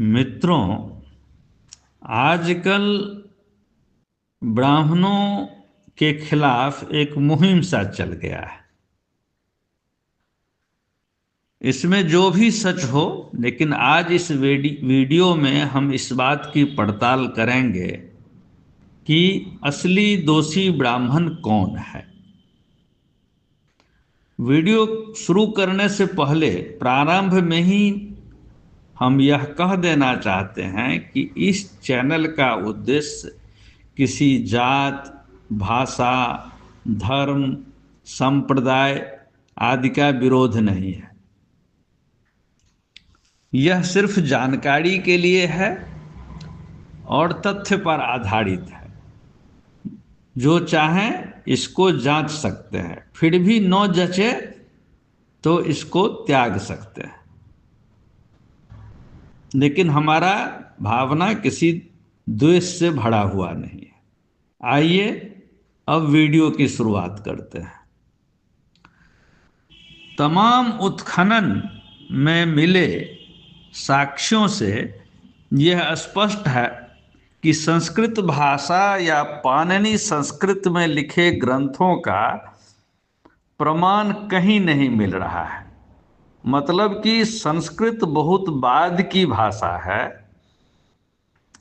मित्रों, आजकल ब्राह्मणों के खिलाफ एक मुहिम सा चल गया है। इसमें जो भी सच हो, लेकिन आज इस वीडियो में हम इस बात की पड़ताल करेंगे कि असली दोषी ब्राह्मण कौन है। वीडियो शुरू करने से पहले प्रारंभ में ही हम यह कह देना चाहते हैं कि इस चैनल का उद्देश्य किसी जात, भाषा, धर्म, संप्रदाय आदि का विरोध नहीं है। यह सिर्फ जानकारी के लिए है और तथ्य पर आधारित है। जो चाहें इसको जांच सकते हैं, फिर भी न जचे तो इसको त्याग सकते हैं। लेकिन हमारा भावना किसी द्वेष से भरा हुआ नहीं है। आइए अब वीडियो की शुरुआत करते हैं। तमाम उत्खनन में मिले साक्ष्यों से यह स्पष्ट है कि संस्कृत भाषा या पाणिनि संस्कृत में लिखे ग्रंथों का प्रमाण कहीं नहीं मिल रहा है। मतलब कि संस्कृत बहुत बाद की भाषा है,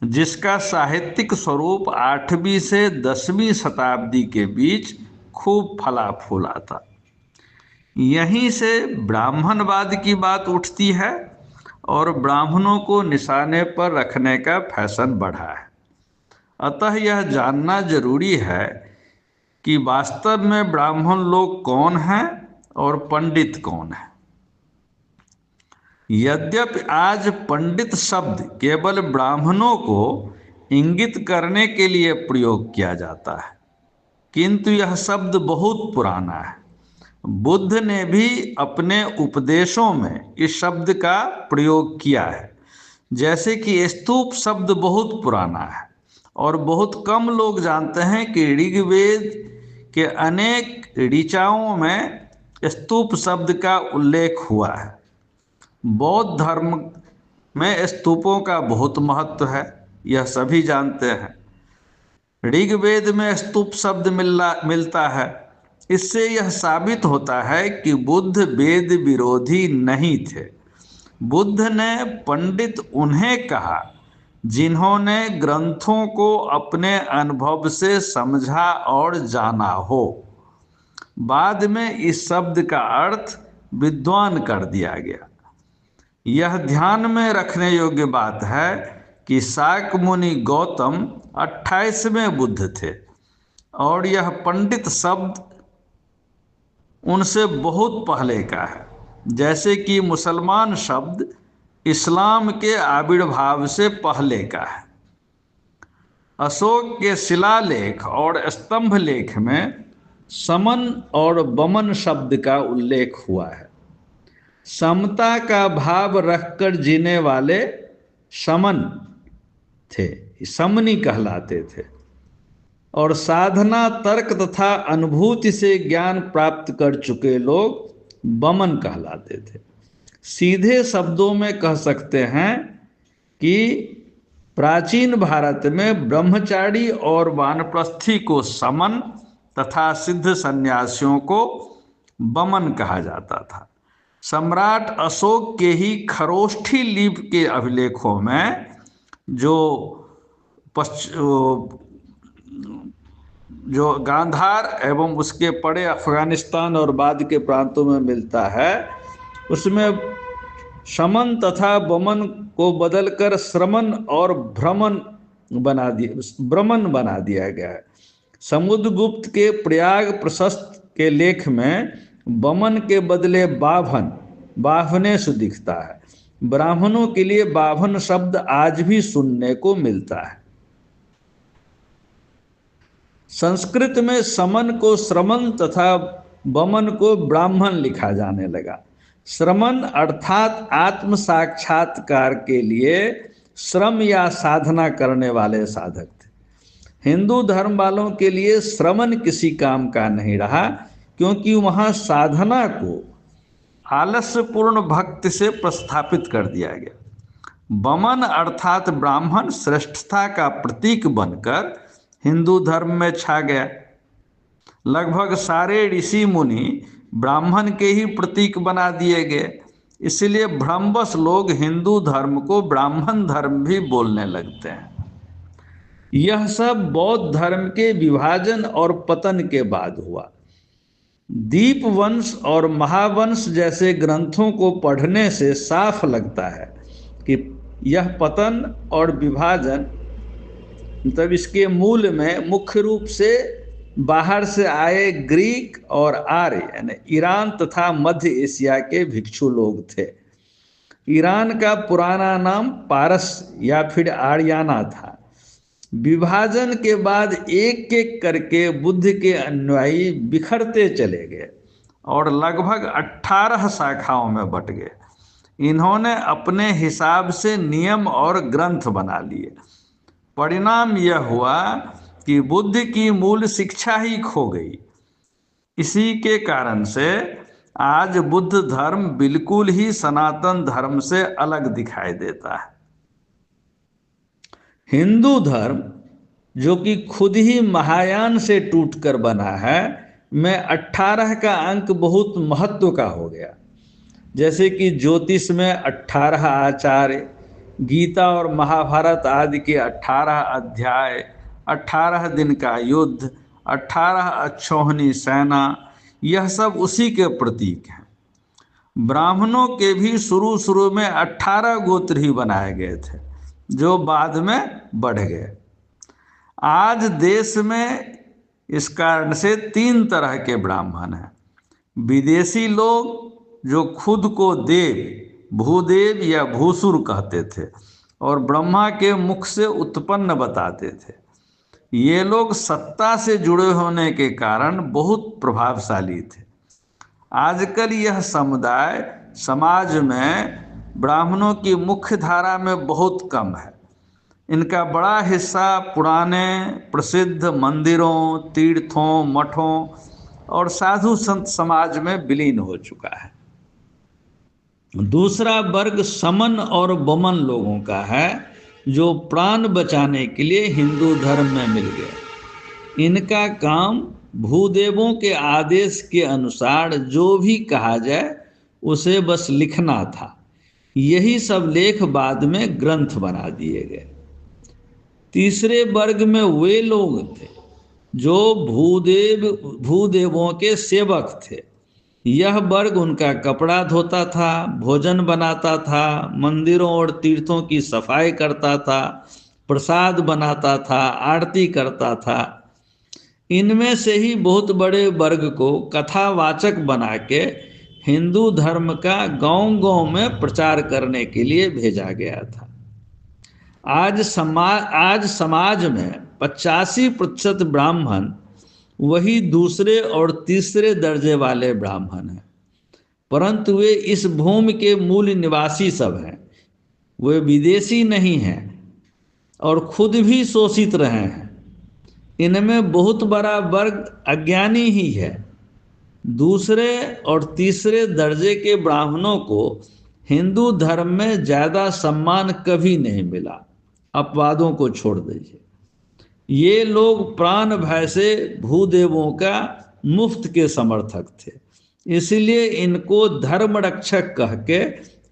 जिसका साहित्यिक स्वरूप 8वीं से 10वीं शताब्दी के बीच खूब फला फूला था। यहीं से ब्राह्मणवाद की बात उठती है और ब्राह्मणों को निशाने पर रखने का फैशन बढ़ा है। अतः यह जानना जरूरी है कि वास्तव में ब्राह्मण लोग कौन हैं और पंडित कौन है। यद्यपि आज पंडित शब्द केवल ब्राह्मणों को इंगित करने के लिए प्रयोग किया जाता है, किंतु यह शब्द बहुत पुराना है। बुद्ध ने भी अपने उपदेशों में इस शब्द का प्रयोग किया है। जैसे कि स्तूप शब्द बहुत पुराना है और बहुत कम लोग जानते हैं कि ऋग्वेद के अनेक ऋचाओं में स्तूप शब्द का उल्लेख हुआ है। बौद्ध धर्म में स्तूपों का बहुत महत्व है, यह सभी जानते हैं। ऋग्वेद में स्तूप शब्द मिलता है। इससे यह साबित होता है कि बुद्ध वेद विरोधी नहीं थे। बुद्ध ने पंडित उन्हें कहा जिन्होंने ग्रंथों को अपने अनुभव से समझा और जाना हो। बाद में इस शब्द का अर्थ विद्वान कर दिया गया। यह ध्यान में रखने योग्य बात है कि शाक्य मुनि गौतम 28वें बुद्ध थे और यह पंडित शब्द उनसे बहुत पहले का है। जैसे कि मुसलमान शब्द इस्लाम के आविर्भाव से पहले का है। अशोक के शिलालेख और स्तंभ लेख में समन और बमन शब्द का उल्लेख हुआ है। समता का भाव रखकर जीने वाले समन थे, समनी कहलाते थे, और साधना, तर्क तथा अनुभूति से ज्ञान प्राप्त कर चुके लोग बमन कहलाते थे। सीधे शब्दों में कह सकते हैं कि प्राचीन भारत में ब्रह्मचारी और वानप्रस्थी को समन तथा सिद्ध सन्यासियों को बमन कहा जाता था। सम्राट अशोक के ही खरोष्ठी लिपि के अभिलेखों में जो गांधार एवं उसके पड़े अफगानिस्तान और बाद के प्रांतों में मिलता है, उसमें शमन तथा बमन को बदलकर श्रमण और भ्रमण बना दिया गया है। समुद्रगुप्त के प्रयाग प्रशस्त के लेख में बमन के बदले बाभनेश दिखता है। ब्राह्मणों के लिए बाभन शब्द आज भी सुनने को मिलता है। संस्कृत में समन को श्रमण तथा बमन को ब्राह्मण लिखा जाने लगा। श्रमण अर्थात आत्म साक्षात्कार के लिए श्रम या साधना करने वाले साधक थे। हिंदू धर्म वालों के लिए श्रमण किसी काम का नहीं रहा, क्योंकि वहाँ साधना को आलस्यपूर्ण भक्ति से प्रस्थापित कर दिया गया। बमन अर्थात ब्राह्मण श्रेष्ठता का प्रतीक बनकर हिंदू धर्म में छा गया। लगभग सारे ऋषि मुनि ब्राह्मण के ही प्रतीक बना दिए गए। इसलिए भ्रमवश लोग हिंदू धर्म को ब्राह्मण धर्म भी बोलने लगते हैं। यह सब बौद्ध धर्म के विभाजन और पतन के बाद हुआ। दीपवंश और महावंश जैसे ग्रंथों को पढ़ने से साफ लगता है कि यह पतन और विभाजन मतलब इसके मूल में मुख्य रूप से बाहर से आए ग्रीक और आर्य यानी ईरान तथा मध्य एशिया के भिक्षु लोग थे। ईरान का पुराना नाम पारस या फिर आर्याना था। विभाजन के बाद एक एक करके बुद्ध के अनुयायी बिखरते चले गए और लगभग 18 शाखाओं में बट गए। इन्होंने अपने हिसाब से नियम और ग्रंथ बना लिए। परिणाम यह हुआ कि बुद्ध की मूल शिक्षा ही खो गई। इसी के कारण से आज बुद्ध धर्म बिल्कुल ही सनातन धर्म से अलग दिखाई देता है। हिंदू धर्म जो कि खुद ही महायान से टूटकर बना है, में 18 का अंक बहुत महत्व का हो गया। जैसे कि ज्योतिष में 18 आचार्य, गीता और महाभारत आदि के 18 अध्याय, 18 दिन का युद्ध, 18 अक्षौहिणी सेना, यह सब उसी के प्रतीक हैं। ब्राह्मणों के भी शुरू में 18 गोत्र ही बनाए गए थे जो बाद में बढ़ गए। आज देश में इस कारण से 3 तरह के ब्राह्मण हैं। विदेशी लोग जो खुद को देव, भूदेव या भूसुर कहते थे और ब्रह्मा के मुख से उत्पन्न बताते थे। ये लोग सत्ता से जुड़े होने के कारण बहुत प्रभावशाली थे। आजकल यह समुदाय समाज में ब्राह्मणों की मुख्य धारा में बहुत कम है। इनका बड़ा हिस्सा पुराने प्रसिद्ध मंदिरों, तीर्थों, मठों और साधु संत समाज में विलीन हो चुका है। दूसरा वर्ग समन और बमन लोगों का है जो प्राण बचाने के लिए हिंदू धर्म में मिल गए। इनका काम भूदेवों के आदेश के अनुसार जो भी कहा जाए उसे बस लिखना था। यही सब लेख बाद में ग्रंथ बना दिए गए। तीसरे वर्ग में वे लोग थे जो भूदेवों के सेवक थे। यह वर्ग उनका कपड़ा धोता था, भोजन बनाता था, मंदिरों और तीर्थों की सफाई करता था, प्रसाद बनाता था, आरती करता था। इनमें से ही बहुत बड़े वर्ग को कथावाचक बना के हिंदू धर्म का गांव-गांव में प्रचार करने के लिए भेजा गया था। आज समाज में 85% ब्राह्मण वही दूसरे और तीसरे दर्जे वाले ब्राह्मण हैं, परंतु वे इस भूमि के मूल निवासी सब हैं। वे विदेशी नहीं हैं और खुद भी शोषित रहे हैं। इनमें बहुत बड़ा वर्ग अज्ञानी ही है। दूसरे और तीसरे दर्जे के ब्राह्मणों को हिंदू धर्म में ज़्यादा सम्मान कभी नहीं मिला। अपवादों को छोड़ दीजिए। ये लोग प्राण भय से भूदेवों का मुफ्त के समर्थक थे, इसलिए इनको धर्म रक्षक कह के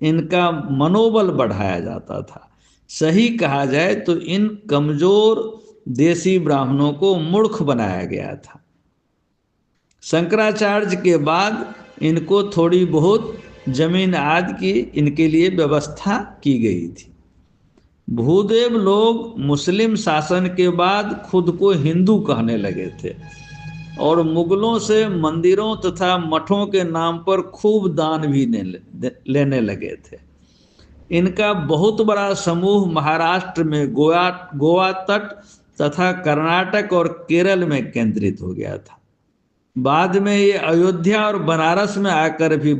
इनका मनोबल बढ़ाया जाता था। सही कहा जाए तो इन कमजोर देसी ब्राह्मणों को मूर्ख बनाया गया था। शंकराचार्य के बाद इनको थोड़ी बहुत जमीन आदि की इनके लिए व्यवस्था की गई थी। भूदेव लोग मुस्लिम शासन के बाद खुद को हिंदू कहने लगे थे और मुगलों से मंदिरों तथा मठों के नाम पर खूब दान भी लेने लगे थे। इनका बहुत बड़ा समूह महाराष्ट्र में गोवा तट तथा कर्नाटक और केरल में केंद्रित हो गया था। बाद में ये अयोध्या और बनारस में आकर भी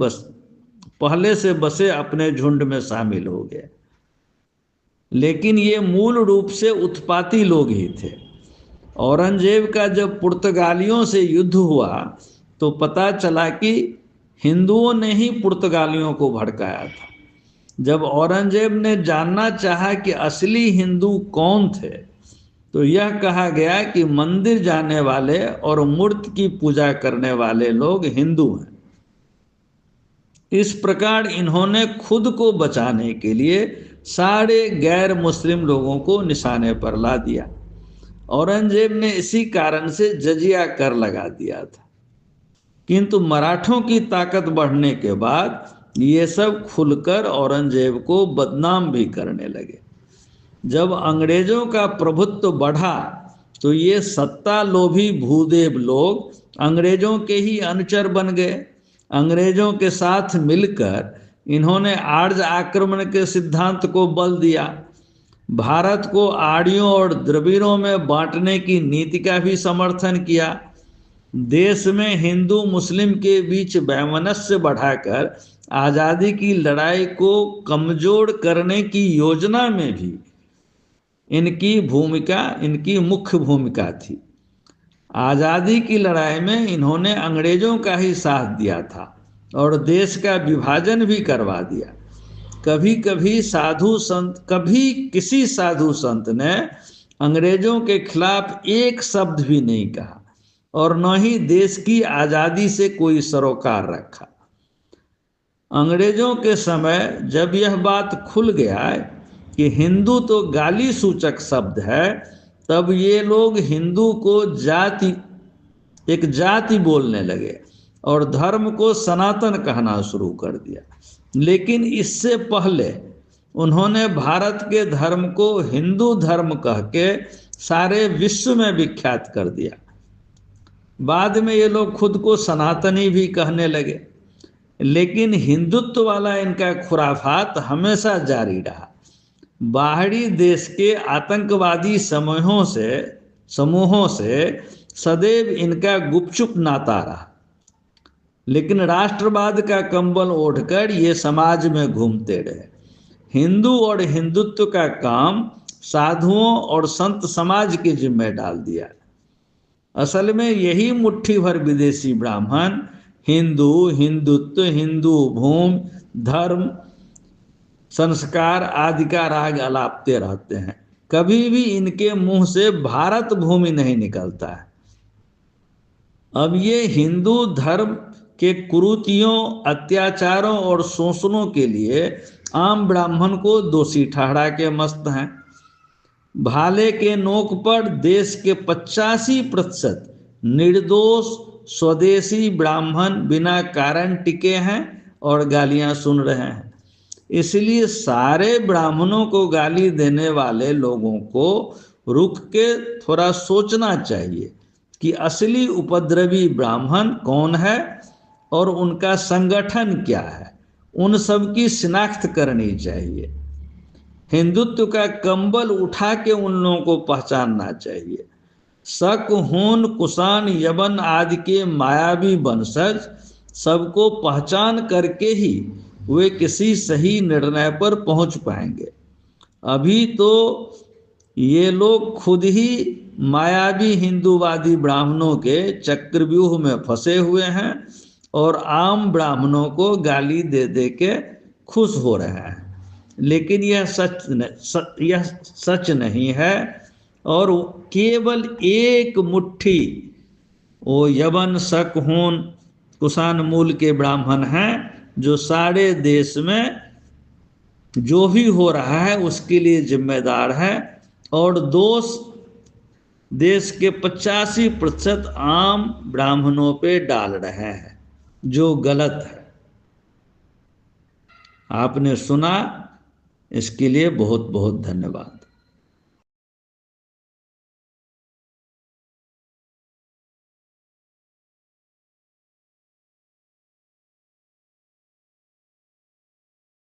पहले से बसे अपने झुंड में शामिल हो गए। लेकिन ये मूल रूप से उत्पाती लोग ही थे। औरंगजेब का जब पुर्तगालियों से युद्ध हुआ तो पता चला कि हिंदुओं ने ही पुर्तगालियों को भड़काया था। जब औरंगजेब ने जानना चाहा कि असली हिंदू कौन थे, तो यह कहा गया कि मंदिर जाने वाले और मूर्ति की पूजा करने वाले लोग हिंदू हैं। इस प्रकार इन्होंने खुद को बचाने के लिए सारे गैर मुस्लिम लोगों को निशाने पर ला दिया। औरंगजेब ने इसी कारण से जजिया कर लगा दिया था, किंतु मराठों की ताकत बढ़ने के बाद ये सब खुलकर औरंगजेब को बदनाम भी करने लगे। जब अंग्रेजों का प्रभुत्व बढ़ा तो ये सत्ता लोभी भूदेव लोग अंग्रेजों के ही अनुचर बन गए। अंग्रेजों के साथ मिलकर इन्होंने आर्य आक्रमण के सिद्धांत को बल दिया। भारत को आर्यों और द्रविड़ों में बांटने की नीति का भी समर्थन किया। देश में हिंदू मुस्लिम के बीच वैमनस्य बढ़ाकर आज़ादी की लड़ाई को कमजोर करने की योजना में भी इनकी मुख्य भूमिका थी। आज़ादी की लड़ाई में इन्होंने अंग्रेजों का ही साथ दिया था और देश का विभाजन भी करवा दिया। कभी किसी साधु संत ने अंग्रेजों के खिलाफ एक शब्द भी नहीं कहा और न ही देश की आज़ादी से कोई सरोकार रखा। अंग्रेजों के समय जब यह बात खुल गया कि हिंदू तो गाली सूचक शब्द है, तब ये लोग हिंदू को एक जाति बोलने लगे और धर्म को सनातन कहना शुरू कर दिया। लेकिन इससे पहले उन्होंने भारत के धर्म को हिंदू धर्म कह के सारे विश्व में विख्यात कर दिया। बाद में ये लोग खुद को सनातनी भी कहने लगे, लेकिन हिंदुत्व वाला इनका खुराफात हमेशा जारी रहा। बाहरी देश के आतंकवादी समूहों से सदैव इनका गुपचुप नाता रहा, लेकिन राष्ट्रवाद का कंबल ओढ़कर ये समाज में घूमते रहे। हिंदू और हिंदुत्व का काम साधुओं और संत समाज के जिम्मे डाल दिया। असल में यही मुट्ठी भर विदेशी ब्राह्मण हिंदू, हिंदुत्व, हिंदू भूमि, धर्म, संस्कार आदि का राग अलापते रहते हैं। कभी भी इनके मुंह से भारत भूमि नहीं निकलता है। अब ये हिंदू धर्म के कुरीतियों, अत्याचारों और शोषणों के लिए आम ब्राह्मण को दोषी ठहरा के मस्त हैं। भाले के नोक पर देश के 85% निर्दोष स्वदेशी ब्राह्मण बिना कारण टिके हैं और गालियां सुन रहे हैं। इसलिए सारे ब्राह्मणों को गाली देने वाले लोगों को रुक के थोड़ा सोचना चाहिए कि असली उपद्रवी ब्राह्मण कौन है और उनका संगठन क्या है। उन सब की शिनाख्त करनी चाहिए। हिंदुत्व का कंबल उठा के उन लोगों को पहचानना चाहिए। शक, हून, कुषाण, यवन आदि के मायावी वंशज सबको पहचान करके ही वे किसी सही निर्णय पर पहुंच पाएंगे। अभी तो ये लोग खुद ही मायावी हिंदूवादी ब्राह्मणों के चक्रव्यूह में फंसे हुए हैं और आम ब्राह्मणों को गाली दे दे के खुश हो रहे हैं। लेकिन यह सच नहीं है और केवल एक मुट्ठी वो यवन, शक, हून, कुषाण मूल के ब्राह्मण हैं जो सारे देश में जो भी हो रहा है उसके लिए जिम्मेदार है और दोष देश के 85% आम ब्राह्मणों पे डाल रहे हैं, जो गलत है। आपने सुना, इसके लिए बहुत बहुत धन्यवाद।